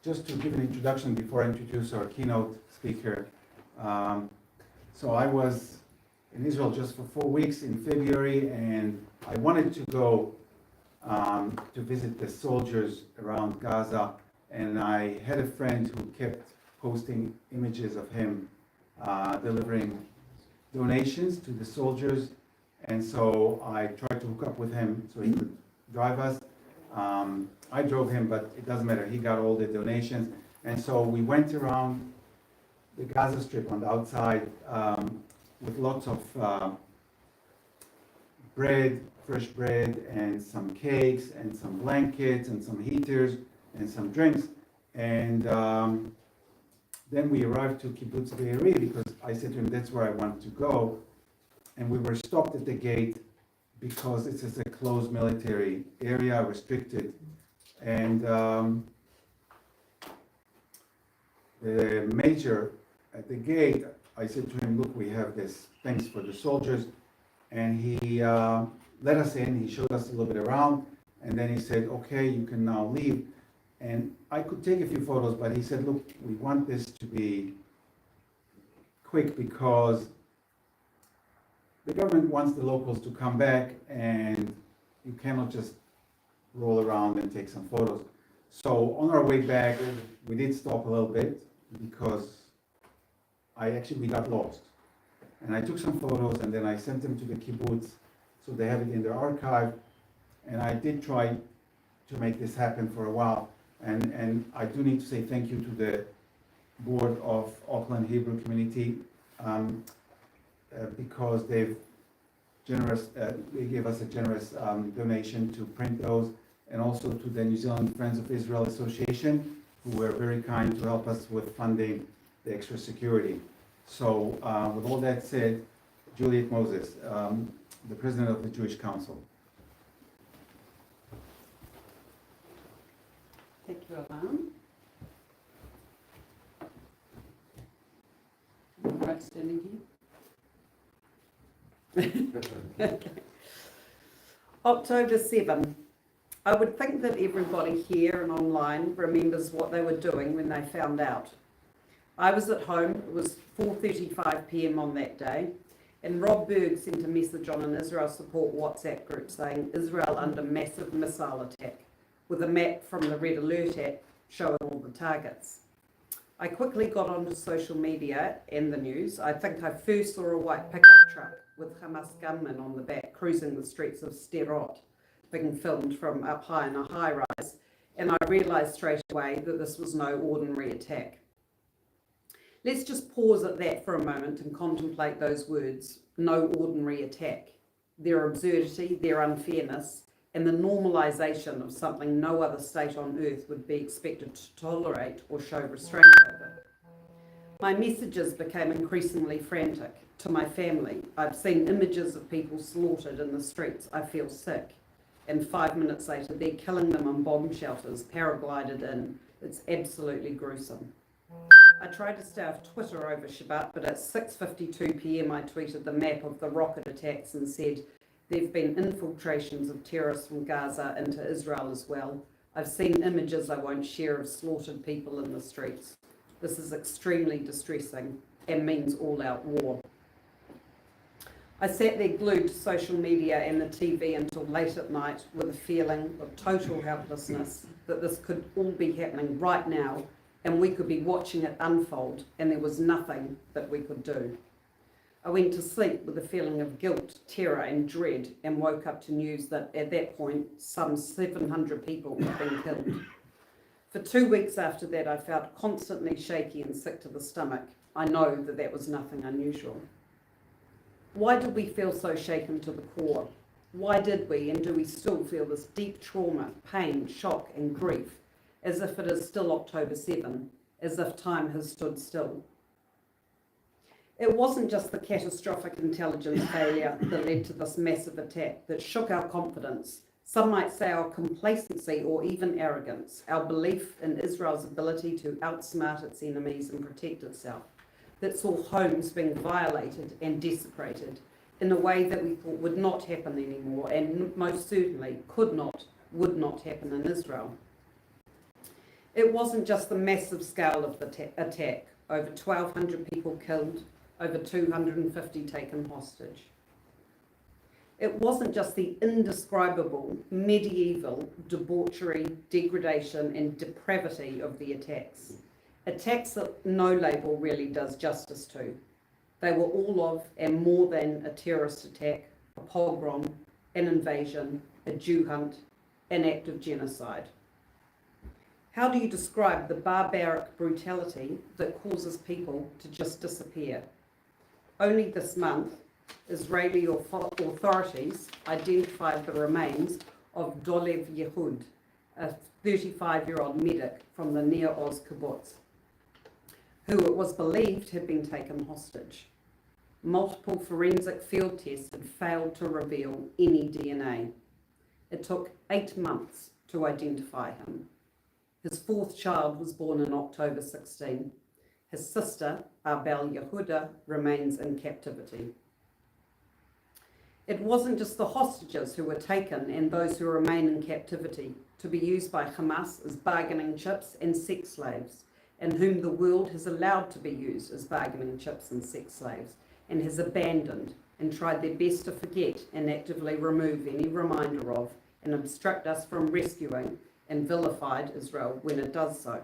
just to give an introduction before I introduce our keynote speaker. So I was in Israel just for 4 weeks in February, and I wanted to go to visit the soldiers around Gaza, and I had a friend who kept posting images of him delivering donations to the soldiers, and so I tried to hook up with him so he could drive us. I drove him, but it doesn't matter, he got all the donations, and so we went around the Gaza Strip on the outside with lots of bread, fresh bread, and some cakes, and some blankets, and some heaters, and some drinks. And then we arrived to Kibbutz Be'eri because I said to him, that's where I want to go. And we were stopped at the gate because this is a closed military area, restricted. And the major at the gate, I said to him, look, we have this things for the soldiers. And he let us in, he showed us a little bit around, and then he said, okay, you can now leave. And I could take a few photos, but he said, look, we want this to be quick because the government wants the locals to come back, and you cannot just roll around and take some photos. So on our way back, we did stop a little bit because we got lost. And I took some photos, and then I sent them to the kibbutz, so they have it in their archive. And I did try to make this happen for a while. And I do need to say thank you to the board of Auckland Hebrew community because they gave us a generous donation to print those, and also to the New Zealand Friends of Israel Association, who were very kind to help us with funding the extra security. So with all that said, Juliet Moses, the president of the Jewish Council. Thank you, Alan. Right, standing here. Okay. October 7. I would think that everybody here and online remembers what they were doing when they found out. I was at home, it was 4:35 p.m. on that day, and Rob Berg sent a message on an Israel support WhatsApp group saying Israel under massive missile attack, with a map from the Red Alert app showing all the targets. I quickly got onto social media and the news. I think I first saw a white pickup truck with Hamas gunmen on the back cruising the streets of Sderot, being filmed from up high in a high rise, and I realised straight away that this was no ordinary attack. Let's just pause at that for a moment and contemplate those words, no ordinary attack, their absurdity, their unfairness, and the normalisation of something no other state on earth would be expected to tolerate or show restraint over. My messages became increasingly frantic. To my family, I've seen images of people slaughtered in the streets. I feel sick. And 5 minutes later, they're killing them on bomb shelters, paraglided in. It's absolutely gruesome. I tried to stay off Twitter over Shabbat, but at 6:52 p.m. I tweeted the map of the rocket attacks and said, there have been infiltrations of terrorists from Gaza into Israel as well. I've seen images I won't share of slaughtered people in the streets. This is extremely distressing and means all-out war. I sat there glued to social media and the TV until late at night with a feeling of total helplessness that this could all be happening right now and we could be watching it unfold and there was nothing that we could do. I went to sleep with a feeling of guilt, terror and dread and woke up to news that at that point some 700 people had been killed. For 2 weeks after that I felt constantly shaky and sick to the stomach. I know that that was nothing unusual. Why did we feel so shaken to the core? Why did we and do we still feel this deep trauma, pain, shock and grief as if it is still October 7, as if time has stood still? It wasn't just the catastrophic intelligence failure that led to this massive attack that shook our confidence, some might say our complacency or even arrogance, our belief in Israel's ability to outsmart its enemies and protect itself, that saw homes being violated and desecrated in a way that we thought would not happen anymore and most certainly would not happen in Israel. It wasn't just the massive scale of the attack, over 1,200 people killed, over 250 taken hostage. It wasn't just the indescribable, medieval debauchery, degradation and depravity of the attacks. Attacks that no label really does justice to. They were all of and more than a terrorist attack, a pogrom, an invasion, a Jew hunt, an act of genocide. How do you describe the barbaric brutality that causes people to just disappear? Only this month, Israeli authorities identified the remains of Dolev Yehud, a 35-year-old medic from the Nir Oz kibbutz, who it was believed had been taken hostage. Multiple forensic field tests had failed to reveal any DNA. It took 8 months to identify him. His fourth child was born in October 16. His sister, Arbel Yehuda, remains in captivity. It wasn't just the hostages who were taken and those who remain in captivity to be used by Hamas as bargaining chips and sex slaves, and whom the world has allowed to be used as bargaining chips and sex slaves, and has abandoned and tried their best to forget and actively remove any reminder of and obstruct us from rescuing and vilified Israel when it does so.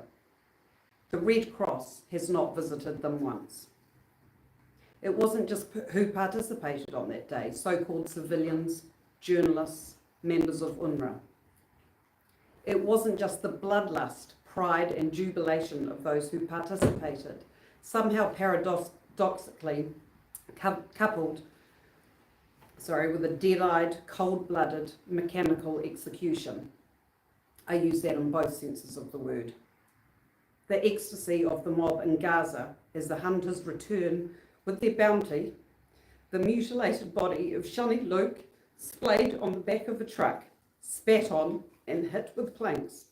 The Red Cross has not visited them once. It wasn't just who participated on that day, so-called civilians, journalists, members of UNRWA. It wasn't just the bloodlust, pride and jubilation of those who participated, somehow paradoxically coupled with a dead-eyed, cold-blooded, mechanical execution. I use that in both senses of the word. The ecstasy of the mob in Gaza as the hunters return with their bounty, the mutilated body of Shani Luke splayed on the back of a truck, spat on and hit with planks,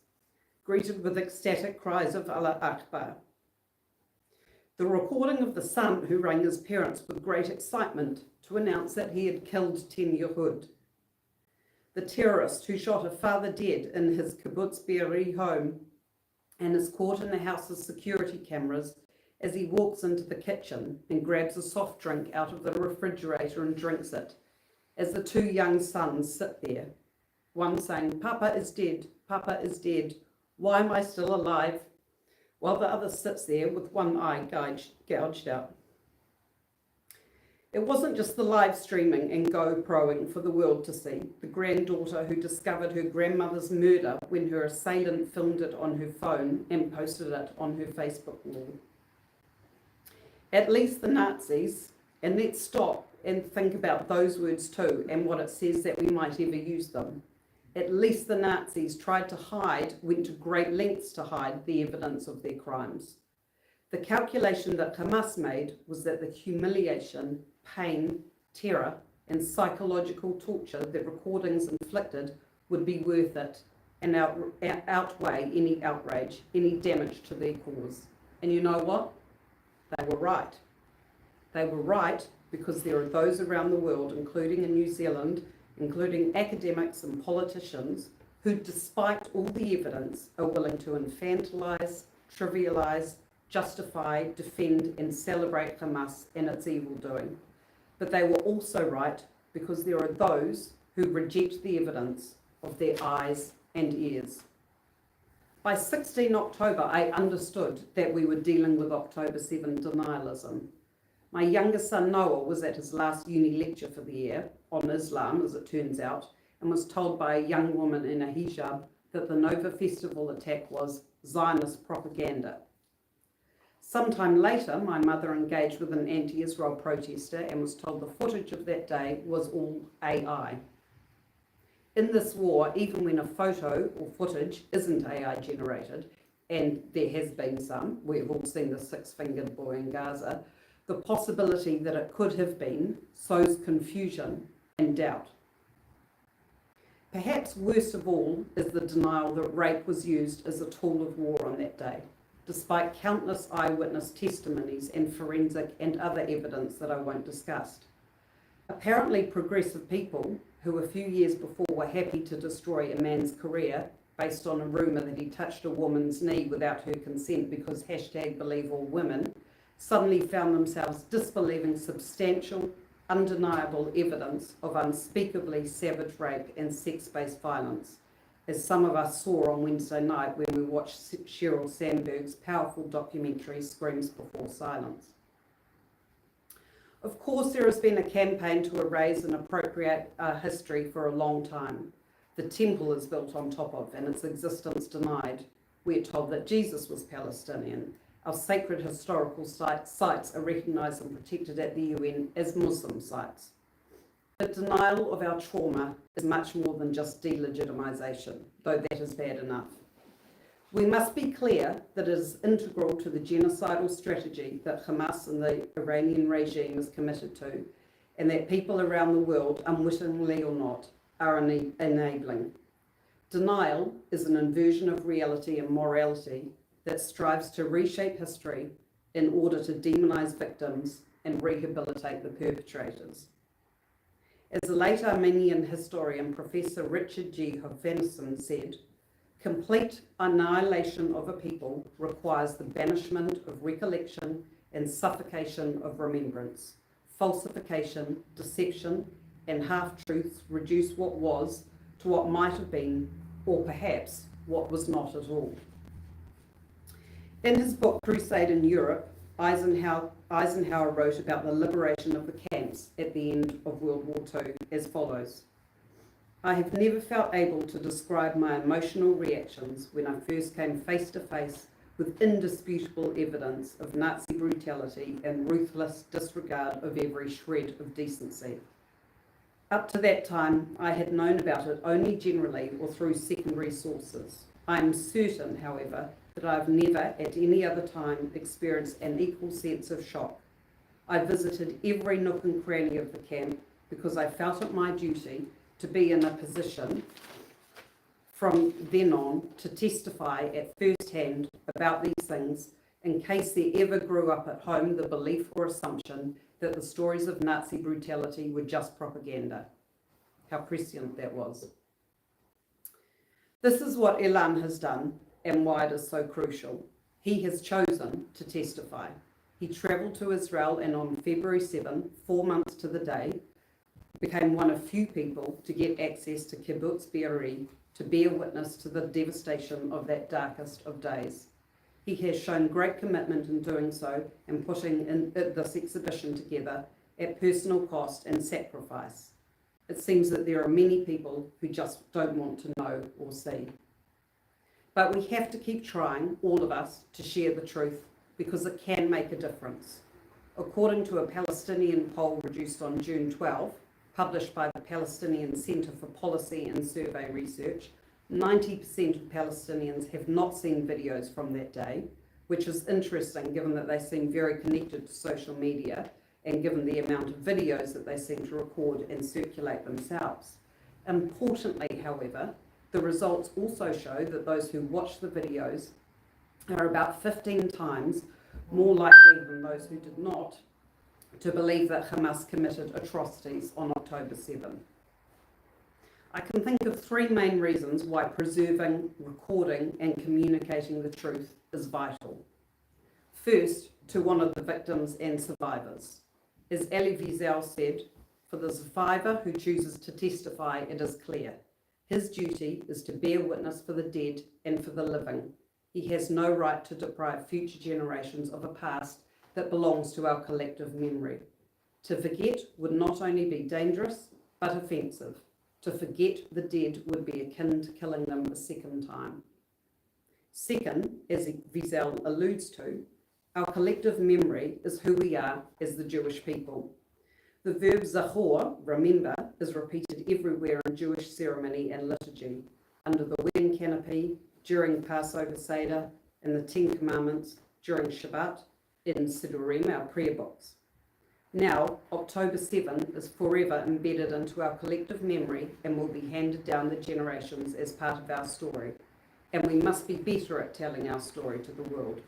greeted with ecstatic cries of Allah Akbar. The recording of the son who rang his parents with great excitement to announce that he had killed 10 Yehud. The terrorist who shot a father dead in his Kibbutz Be'eri home and is caught in the house's security cameras as he walks into the kitchen and grabs a soft drink out of the refrigerator and drinks it, as the two young sons sit there, one saying, "Papa is dead, Papa is dead, why am I still alive?" while the other sits there with one eye gouged out. It wasn't just the live streaming and GoProing for the world to see, the granddaughter who discovered her grandmother's murder when her assailant filmed it on her phone and posted it on her Facebook wall. At least the Nazis, and let's stop and think about those words too and what it says that we might ever use them. At least the Nazis went to great lengths to hide the evidence of their crimes. The calculation that Hamas made was that the humiliation, pain, terror, and psychological torture that recordings inflicted would be worth it and outweigh any outrage, any damage to their cause. And you know what? They were right. They were right because there are those around the world, including in New Zealand, including academics and politicians, who, despite all the evidence, are willing to infantilise, trivialise, justify, defend and celebrate Hamas and its evil doing. But they were also right because there are those who reject the evidence of their eyes and ears. By 16 October, I understood that we were dealing with October 7 denialism. My youngest son Noah was at his last uni lecture for the year on Islam, as it turns out, and was told by a young woman in a hijab that the Nova Festival attack was Zionist propaganda. Sometime later, my mother engaged with an anti-Israel protester and was told the footage of that day was all AI. In this war, even when a photo or footage isn't AI generated, and there has been some, we've all seen the six-fingered boy in Gaza, the possibility that it could have been sows confusion and doubt. Perhaps worst of all is the denial that rape was used as a tool of war on that day, despite countless eyewitness testimonies and forensic and other evidence that I won't discuss. Apparently progressive people who a few years before were happy to destroy a man's career based on a rumour that he touched a woman's knee without her consent because #BelieveAllWomen, suddenly found themselves disbelieving substantial, undeniable evidence of unspeakably savage rape and sex-based violence, as some of us saw on Wednesday night when we watched Sheryl Sandberg's powerful documentary Screams Before Silence. Of course, there has been a campaign to erase and appropriate our history for a long time. The temple is built on top of and its existence denied. We're told that Jesus was Palestinian. Our sacred historical sites are recognised and protected at the UN as Muslim sites. But denial of our trauma is much more than just delegitimisation, though that is bad enough. We must be clear that it is integral to the genocidal strategy that Hamas and the Iranian regime is committed to, and that people around the world, unwittingly or not, are enabling. Denial is an inversion of reality and morality that strives to reshape history in order to demonise victims and rehabilitate the perpetrators. As the late Armenian historian Professor Richard G. Hovanesyan said, complete annihilation of a people requires the banishment of recollection and suffocation of remembrance. Falsification, deception, and half-truths reduce what was to what might have been, or perhaps what was not at all. In his book Crusade in Europe, Eisenhower wrote about the liberation of the camps at the end of World War II as follows. I have never felt able to describe my emotional reactions when I first came face to face with indisputable evidence of Nazi brutality and ruthless disregard of every shred of decency. Up to that time, I had known about it only generally or through secondary sources. I am certain, however, that I have never at any other time experienced an equal sense of shock. I visited every nook and cranny of the camp because I felt it my duty to be in a position from then on to testify at first hand about these things in case there ever grew up at home the belief or assumption that the stories of Nazi brutality were just propaganda. How prescient that was. This is what Elan has done and why it is so crucial. He has chosen to testify. He travelled to Israel and on February 7, 4 months to the day, became one of few people to get access to Kibbutz Be'eri to bear witness to the devastation of that darkest of days. He has shown great commitment in doing so and putting this exhibition together at personal cost and sacrifice. It seems that there are many people who just don't want to know or see. But we have to keep trying, all of us, to share the truth because it can make a difference. According to a Palestinian poll produced on June 12, published by the Palestinian Centre for Policy and Survey Research, 90% of Palestinians have not seen videos from that day, which is interesting given that they seem very connected to social media and given the amount of videos that they seem to record and circulate themselves. Importantly, however, the results also show that those who watch the videos are about 15 times more likely than those who did not to believe that Hamas committed atrocities on October 7. I can think of three main reasons why preserving, recording, and communicating the truth is vital. First, to honour the victims and survivors. As Elie Wiesel said, for the survivor who chooses to testify, it is clear. His duty is to bear witness for the dead and for the living. He has no right to deprive future generations of a past that belongs to our collective memory. To forget would not only be dangerous, but offensive. To forget the dead would be akin to killing them a second time. Second, as Wiesel alludes to, our collective memory is who we are as the Jewish people. The verb zachor, remember, is repeated everywhere in Jewish ceremony and liturgy, under the wedding canopy, during Passover Seder, and the Ten Commandments, during Shabbat, in Sidurim, our prayer books. Now, October 7 is forever embedded into our collective memory and will be handed down the generations as part of our story, and we must be better at telling our story to the world.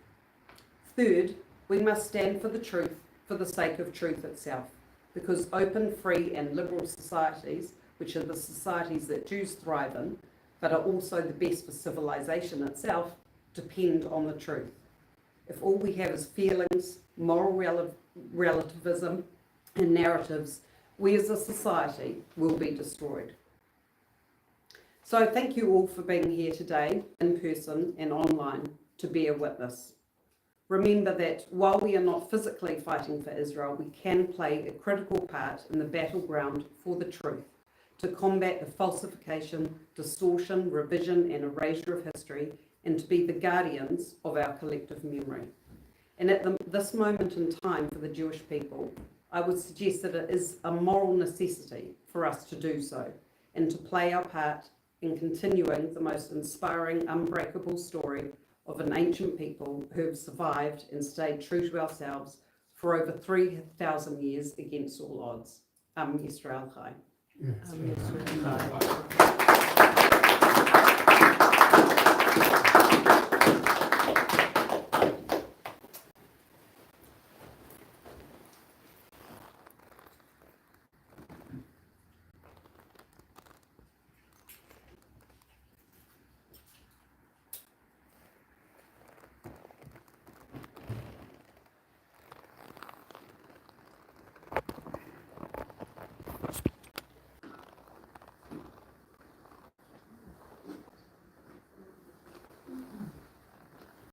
Third, we must stand for the truth for the sake of truth itself, because open, free and liberal societies, which are the societies that Jews thrive in, but are also the best for civilization itself, depend on the truth. If all we have is feelings, moral relativism, and narratives, we as a society will be destroyed. So thank you all for being here today, in person and online, to bear witness. Remember that while we are not physically fighting for Israel, we can play a critical part in the battleground for the truth, to combat the falsification, distortion, revision and erasure of history, and to be the guardians of our collective memory. And at this moment in time for the Jewish people, I would suggest that it is a moral necessity for us to do so, and to play our part in continuing the most inspiring, unbreakable story of an ancient people who have survived and stayed true to ourselves for over 3,000 years against all odds. Yisrael Chai. Yes. Yisrael Chai.